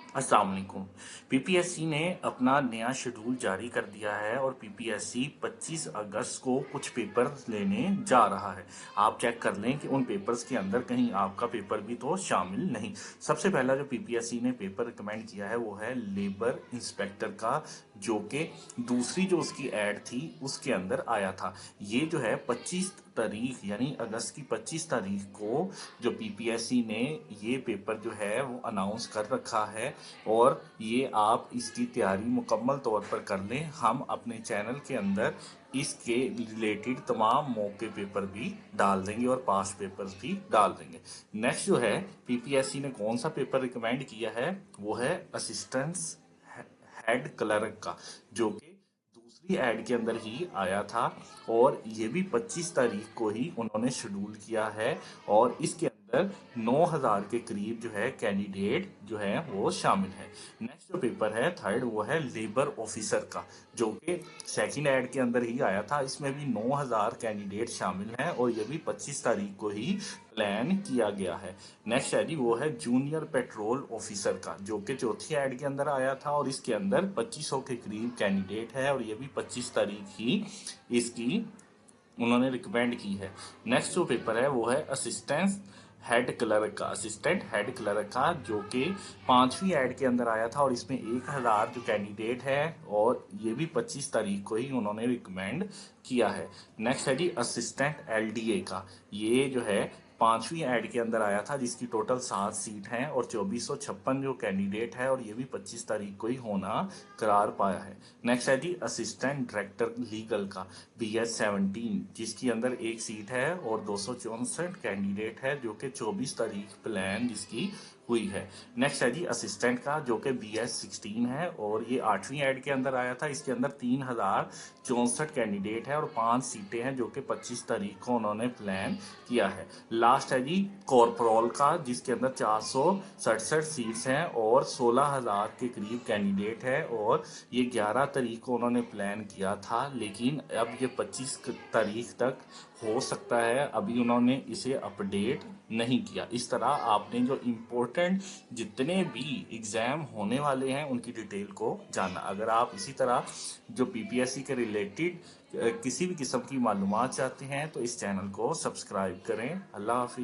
अस्सलाम वालेकुम। पीपीएससी ने अपना नया शेड्यूल जारी कर दिया है और पीपीएससी 25 अगस्त को कुछ पेपर लेने जा रहा है। आप चेक कर लें कि उन पेपर्स के अंदर कहीं आपका पेपर भी तो शामिल नहीं। सबसे पहला जो पीपीएससी ने पेपर रिकमेंड किया है वो है लेबर इंस्पेक्टर का, जो कि दूसरी जो उसकी ऐड थी उसके अंदर आया था। ये जो है 25 तारीख यानी अगस्त की 25 तारीख को जो पीपीएससी ने ये पेपर जो है वो अनाउंस कर रखा है। और ये आप इसकी तैयारी मुकम्मल तौर पर कर लें। हम अपने चैनल के अंदर इसके रिलेटेड तमाम मौके पेपर भी डाल देंगे और पास पेपर्स भी डाल देंगे। नेक्स्ट जो है पीपीएससी ने कौन सा पेपर रिकमेंड किया है वो है असिस्टेंस हेड क्लर्क का, जो कि दूसरी ऐड के अंदर ही आया था। और ये भी 25 तारीख को ही उन्होंने शेड्यूल किया है और इसके अंदर 9000 के करीब जो है कैंडिडेट जो है वो शामिल है। नेक्स्ट जो पेपर है थर्ड वो है लेबर ऑफिसर का, जो कि सेकंड ऐड के अंदर ही आया था। इसमें भी 9000 कैंडिडेट शामिल हैं और ये भी 25 तारीख को ही प्लान किया गया है। नेक्स्ट है जी वो है जूनियर पेट्रोल ऑफिसर का, जो कि चौथी ऐड के अंदर आया था और इसके अंदर 2500 के करीब कैंडिडेट है और ये भी 25 तारीख ही इसकी उन्होंने रिकमेंड की है। नेक्स्ट जो पेपर है वो है असिस्टेंट हेड क्लर्क का, जो कि पांचवी ऐड के अंदर आया था और इसमें 1000 जो कैंडिडेट है और ये भी 25 तारीख को ही उन्होंने रिकमेंड किया है। नेक्स्ट है जी असिस्टेंट एलडीए का, ये जो है पांचवी ऐड के अंदर आया था जिसकी टोटल 7 सीट हैं और 2456 जो कैंडिडेट है और ये भी 25 तारीख को ही होना करार पाया है। नेक्स्ट है जी असिस्टेंट डायरेक्टर लीगल का BS17, जिसकी अंदर एक सीट है और 264 कैंडिडेट है, जो कि 24 तारीख प्लान जिसकी हुई है। नेक्स्ट है जी असिस्टेंट का, जो कि BS16 है और ये 8वीं ऐड के अंदर आया था। इसके अंदर 3064 कैंडिडेट है और 5 सीटें हैं, जो कि 25 तारीख को उन्होंने प्लान किया है। लास्ट है जी कॉर्पोरल का, जिसके अंदर 467 सीट्स हैं और 16000 के करीब कैंडिडेट है और ये 11 तारीख को उन्होंने प्लान किया था, लेकिन अब ये 25 तारीख तक हो सकता है, अभी उन्होंने इसे अपडेट नहीं किया। इस तरह आपने जो इम्पोर्टेंट जितने भी एग्ज़ाम होने वाले हैं उनकी डिटेल को जानना। अगर आप इसी तरह जो पीपीएससी के रिलेटेड किसी भी किस्म की मालूमात चाहते हैं तो इस चैनल को सब्सक्राइब करें। अल्लाह हाफिज़।